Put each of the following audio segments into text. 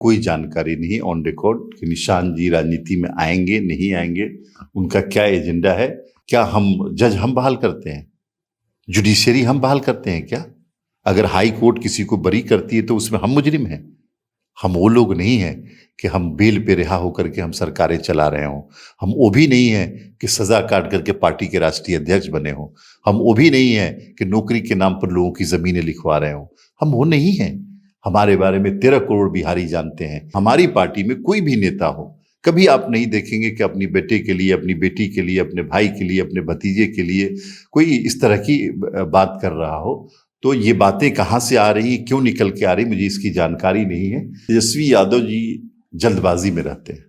कोई जानकारी नहीं ऑन रिकॉर्ड कि निशांत जी राजनीति में आएंगे नहीं आएंगे, उनका क्या एजेंडा है। क्या हम जज हम बहाल करते हैं, जुडिशरी हम बहाल करते हैं क्या? अगर हाई कोर्ट किसी को बरी करती है तो उसमें हम मुजरिम हैं? हम वो लोग नहीं हैं कि हम बेल पे रिहा होकर के हम सरकारें चला रहे हों। हम वो भी नहीं हैं कि सजा काट करके पार्टी के राष्ट्रीय अध्यक्ष बने हों। हम वो भी नहीं हैं कि नौकरी के नाम पर लोगों की जमीनें लिखवा रहे हों। हम वो नहीं हैं। हमारे बारे में 13 करोड़ बिहारी जानते हैं। हमारी पार्टी में कोई भी नेता हो, कभी आप नहीं देखेंगे कि अपनी बेटे के लिए, अपनी बेटी के लिए, अपने भाई के लिए, अपने भतीजे के लिए कोई इस तरह की बात कर रहा हो। तो ये बातें कहाँ से आ रही, क्यों निकल के आ रही, मुझे इसकी जानकारी नहीं है। तेजस्वी यादव जी जल्दबाजी में रहते हैं।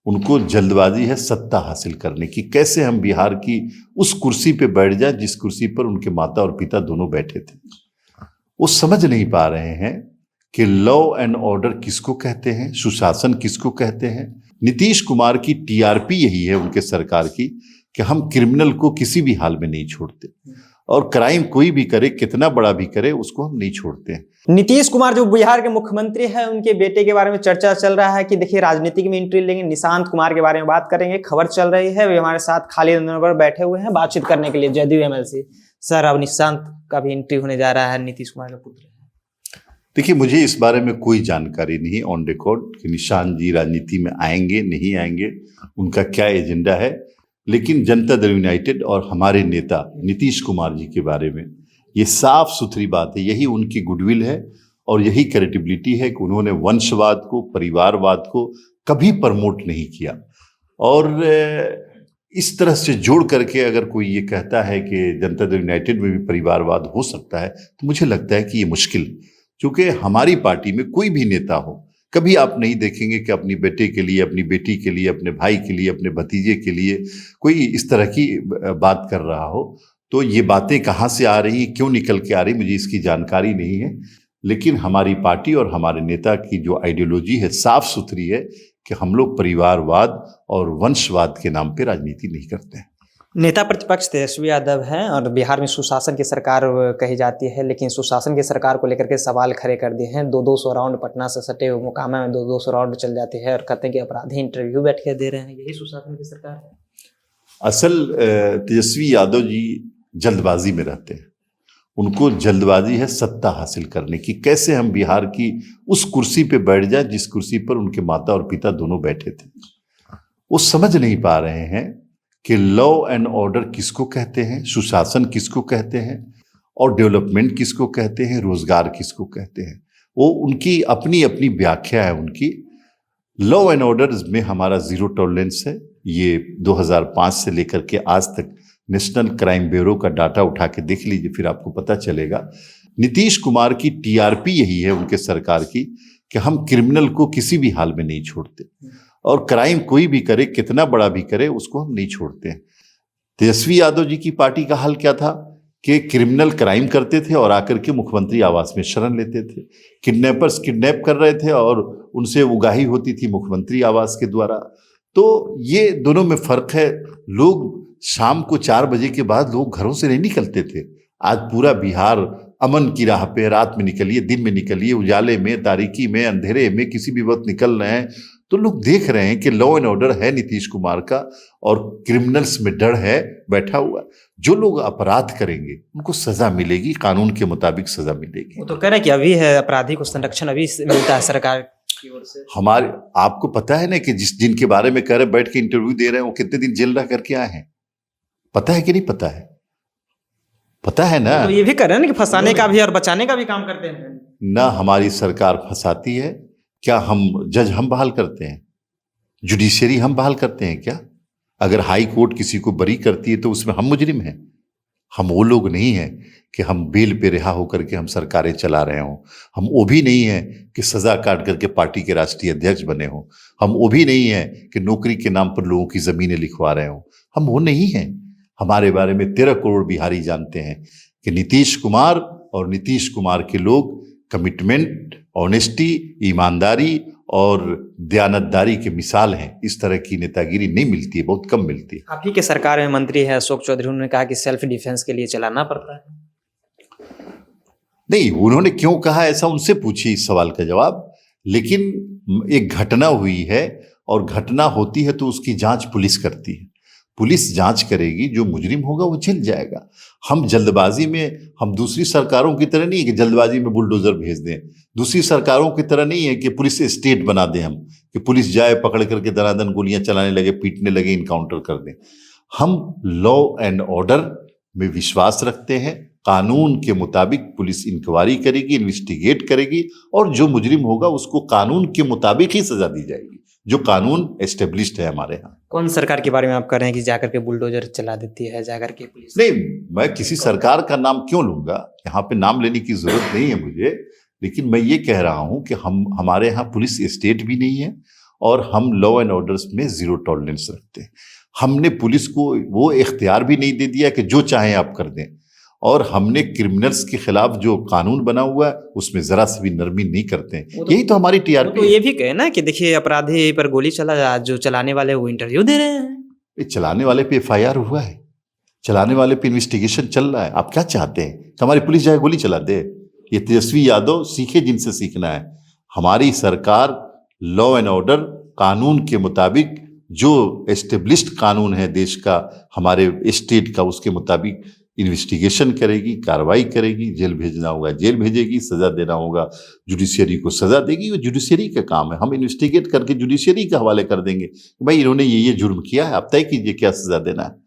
उनको जल्दबाजी है सत्ता हासिल करने की। कैसे हम बिहार की उस कुर्सी पे बैठ जाए जिस कुर्सी पर उनके माता और पिता दोनों बैठे थे। वो समझ नहीं पा रहे हैं कि लॉ एंड ऑर्डर किसको कहते हैं, सुशासन किसको कहते हैं। नीतीश कुमार की टीआरपी यही है उनके सरकार की कि हम क्रिमिनल को किसी भी हाल में नहीं छोड़ते, और क्राइम कोई भी करे, कितना बड़ा भी करे, उसको हम नहीं छोड़ते हैं। नीतीश कुमार जो बिहार के मुख्यमंत्री हैं, उनके बेटे के बारे में चर्चा चल रहा है कि देखिए राजनीति में एंट्री लेंगे। निशांत कुमार के बारे में बात करेंगे। खबर चल रही है वे हमारे साथ खालिद अनवर बैठे हुए हैं बातचीत करने के लिए, जदयू एमएलसी। सर, अब निशांत का भी एंट्री होने जा रहा है, नीतीश कुमार का पुत्र है। देखिए, मुझे इस बारे में कोई जानकारी नहीं ऑन रिकॉर्ड कि निशांत जी राजनीति में आएंगे नहीं आएंगे, उनका क्या एजेंडा है। लेकिन जनता दल यूनाइटेड और हमारे नेता नीतीश कुमार जी के बारे में ये साफ सुथरी बात है, यही उनकी गुडविल है और यही क्रेडिबिलिटी है कि उन्होंने वंशवाद को, परिवारवाद को कभी प्रमोट नहीं किया। और इस तरह से जोड़ करके अगर कोई ये कहता है कि जनता दल यूनाइटेड में भी परिवारवाद हो सकता है, तो मुझे लगता है कि ये मुश्किल, क्योंकि हमारी पार्टी में कोई भी नेता हो, कभी आप नहीं देखेंगे कि अपनी बेटे के लिए, अपनी बेटी के लिए, अपने भाई के लिए, अपने भतीजे के लिए कोई इस तरह की बात कर रहा हो। तो ये बातें कहाँ से आ रही, क्यों निकल के आ रही, मुझे इसकी जानकारी नहीं है। लेकिन हमारी पार्टी और हमारे नेता की जो आइडियोलॉजी है साफ सुथरी है कि हम लोग परिवारवाद और वंशवाद के नाम पे राजनीति नहीं करते हैं। नेता प्रतिपक्ष तेजस्वी यादव हैं और बिहार में सुशासन की सरकार कही जाती है, लेकिन सुशासन की सरकार को लेकर के सवाल खड़े कर दिए हैं। 200 राउंड पटना से सटे हुए मुकामा में 200 राउंड चल जाते हैं और कहते हैं कि अपराधी इंटरव्यू बैठ के दे रहे हैं। यही सुशासन की सरकार है। असल तेजस्वी यादव जी जल्दबाजी में रहते हैं। उनको जल्दबाजी है सत्ता हासिल करने की। कैसे हम बिहार की उस कुर्सी पे बैठ जाए जिस कुर्सी पर उनके माता और पिता दोनों बैठे थे। वो समझ नहीं पा रहे हैं कि लॉ एंड ऑर्डर किसको कहते हैं, सुशासन किसको कहते हैं, और डेवलपमेंट किसको कहते हैं, रोजगार किसको कहते हैं। वो उनकी अपनी अपनी व्याख्या है उनकी। लॉ एंड ऑर्डर में हमारा जीरो टॉलरेंस है। ये 2005 से लेकर के आज तक नेशनल क्राइम ब्यूरो का डाटा उठा के देख लीजिए, फिर आपको पता चलेगा। नीतीश कुमार की टीआरपी यही है उनके सरकार की कि हम क्रिमिनल को किसी भी हाल में नहीं छोड़ते, और क्राइम कोई भी करे, कितना बड़ा भी करे, उसको हम नहीं छोड़ते हैं। तेजस्वी यादव जी की पार्टी का हाल क्या था कि क्रिमिनल क्राइम करते थे और आकर के मुख्यमंत्री आवास में शरण लेते थे। किडनैपर्स किडनैप कर रहे थे और उनसे उगाही होती थी मुख्यमंत्री आवास के द्वारा। तो ये दोनों में फर्क है। लोग शाम को 4 बजे के बाद लोग घरों से नहीं निकलते थे। आज पूरा बिहार अमन की राह पे, रात में निकलिए, दिन में निकलिए, उजाले में, तारीकी में, अंधेरे में, किसी भी वक्त निकल रहे हैं। तो लोग देख रहे हैं कि लॉ एंड ऑर्डर है नीतीश कुमार का और क्रिमिनल्स में डर है बैठा हुआ। जो लोग अपराध करेंगे उनको सजा मिलेगी, कानून के मुताबिक सजा मिलेगी। वो तो कह रहे हैं कि अभी है अपराधी को संरक्षण अभी मिलता है सरकार की ओर से। हमारे आपको पता है ना कि जिनके बारे में कह रहे बैठ के इंटरव्यू दे रहे हैं वो कितने दिन जेल रह करके आए हैं, पता है कि नहीं पता है? पता है ना। तो ये भी कर रहे हैं कि फंसाने का भी और बचाने का भी काम करते हैं ना। हमारी सरकार फंसाती है क्या? हम जज हम बहाल करते हैं, जुडिशरी हम बहाल करते हैं क्या? अगर हाई कोर्ट किसी को बरी करती है तो उसमें हम मुजरिम हैं? हम वो लोग नहीं हैं कि हम बेल पे रिहा होकर के हम सरकारें चला रहे हों। हम वो भी नहीं हैं कि सजा काट करके पार्टी के राष्ट्रीय अध्यक्ष बने हों। हम वो भी नहीं हैं कि नौकरी के नाम पर लोगों की जमीनें लिखवा रहे हों। हम वो नहीं हैं। हमारे बारे में 13 करोड़ बिहारी जानते हैं कि नीतीश कुमार और नीतीश कुमार के लोग कमिटमेंट, ऑनेस्टी, ईमानदारी और दयानतदारी के मिसाल हैं। इस तरह की नेतागिरी नहीं मिलती है, बहुत कम मिलती है। आप ही के सरकार में मंत्री है अशोक चौधरी, उन्होंने कहा कि सेल्फ डिफेंस के लिए चलाना पड़ता है। नहीं, उन्होंने क्यों कहा ऐसा उनसे पूछिए इस सवाल का जवाब। लेकिन एक घटना हुई है और घटना होती है तो उसकी जांच पुलिस करती है, पुलिस जांच करेगी, जो मुजरिम होगा वो जेल जाएगा। हम जल्दबाजी में, हम दूसरी सरकारों की तरह नहीं है कि जल्दबाजी में बुलडोजर भेज दें, दूसरी सरकारों की तरह नहीं है कि पुलिस स्टेट बना दें हम, कि पुलिस जाए पकड़ करके दनादन गोलियां चलाने लगे, पीटने लगे, इनकाउंटर कर दें। हम लॉ एंड ऑर्डर में विश्वास रखते हैं, कानून के मुताबिक पुलिस इंक्वायरी करेगी, इन्वेस्टिगेट करेगी और जो मुजरिम होगा उसको कानून के मुताबिक ही सजा दी जाएगी, जो कानून एस्टेब्लिश्ड है हमारे यहाँ। कौन सरकार के बारे में आप कह रहे हैं कि जाकर के बुलडोजर चला देती है जाकर के पुलिस? नहीं, मैं किसी सरकार का नाम क्यों लूंगा, यहाँ पे नाम लेने की जरूरत नहीं है मुझे, लेकिन मैं ये कह रहा हूं कि हमारे यहाँ पुलिस स्टेट भी नहीं है और हम लॉ एंड ऑर्डर्स में जीरो टॉलरेंस रखते हैं। हमने पुलिस को वो इख्तियार भी नहीं दे दिया कि जो चाहें आप कर दें, और हमने क्रिमिनल्स के खिलाफ जो कानून बना हुआ है उसमें जरा सी भी नरमी नहीं करते हैं। यही तो हमारी टीआरपी। तो ये भी कहे ना कि देखिए अपराधी पर गोली चला, जो चलाने वाले वो इंटरव्यू दे रहे हैं। चलाने वाले पे एफआईआर हुआ है, चलाने वाले पे इन्वेस्टिगेशन चल रहा है। आप क्या चाहते हैं कि हमारी पुलिस जाए गोली चला दे? ये तेजस्वी यादव सीखे जिनसे सीखना है। हमारी सरकार लॉ एंड ऑर्डर, कानून के मुताबिक, जो एस्टेब्लिश्ड कानून है देश का, हमारे स्टेट का, उसके मुताबिक इन्वेस्टिगेशन करेगी, कार्रवाई करेगी, जेल भेजना होगा जेल भेजेगी, सजा देना होगा जुडिशियरी को सजा देगी। वो जुडिशियरी का काम है, हम इन्वेस्टिगेट करके जुडिशियरी के हवाले कर देंगे, भाई इन्होंने ये जुर्म किया है, आप तय कीजिए क्या सजा देना है।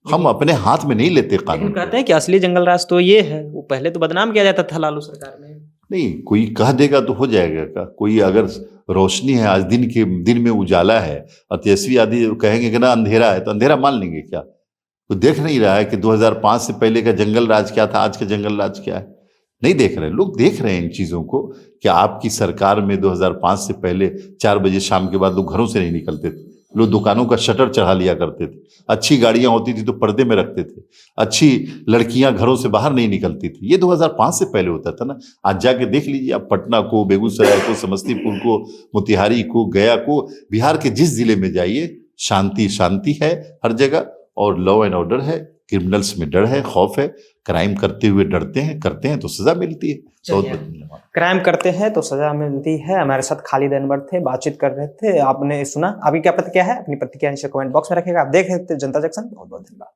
हम अपने हाथ में नहीं लेते कानून। कहते हैं कि असली जंगल राज तो ये है, वो पहले तो बदनाम किया जाता था लालू सरकार में। नहीं, कोई कह देगा तो हो जाएगा का? कोई अगर रोशनी है, आज दिन में उजाला है और तेजस्वी आदि कहेंगे कि ना अंधेरा है, तो अंधेरा मान लेंगे क्या? वो देख नहीं रहा है कि 2005 से पहले का जंगल राज क्या था, आज का जंगल राज क्या है? नहीं देख रहे। लोग देख रहे हैं इन चीज़ों को कि आपकी सरकार में 2005 से पहले 4 बजे शाम के बाद लोग घरों से नहीं निकलते थे, लोग दुकानों का शटर चढ़ा लिया करते थे, अच्छी गाड़ियां होती थी तो पर्दे में रखते थे, अच्छी लड़कियां घरों से बाहर नहीं निकलती थी। ये 2005 से पहले होता था ना। आज जाके देख लीजिए आप, पटना को, बेगूसराय को, समस्तीपुर को, मोतिहारी को, गया को, बिहार के जिस जिले में जाइए, शांति शांति है हर जगह और लॉ एंड ऑर्डर है। क्रिमिनल्स में डर है, खौफ है, क्राइम करते हुए डरते हैं, करते हैं तो सजा मिलती है। बहुत धन्यवाद। क्राइम करते हैं तो सजा मिलती है। हमारे साथ खालिद अनवर थे, बातचीत कर रहे थे, आपने सुना। आपकी क्या प्रतिक्रिया है? अपनी प्रतिक्रिया नीचे कमेंट बॉक्स में रखिएगा। आप देख रहे थे जनता जंक्शन। बहुत बहुत धन्यवाद।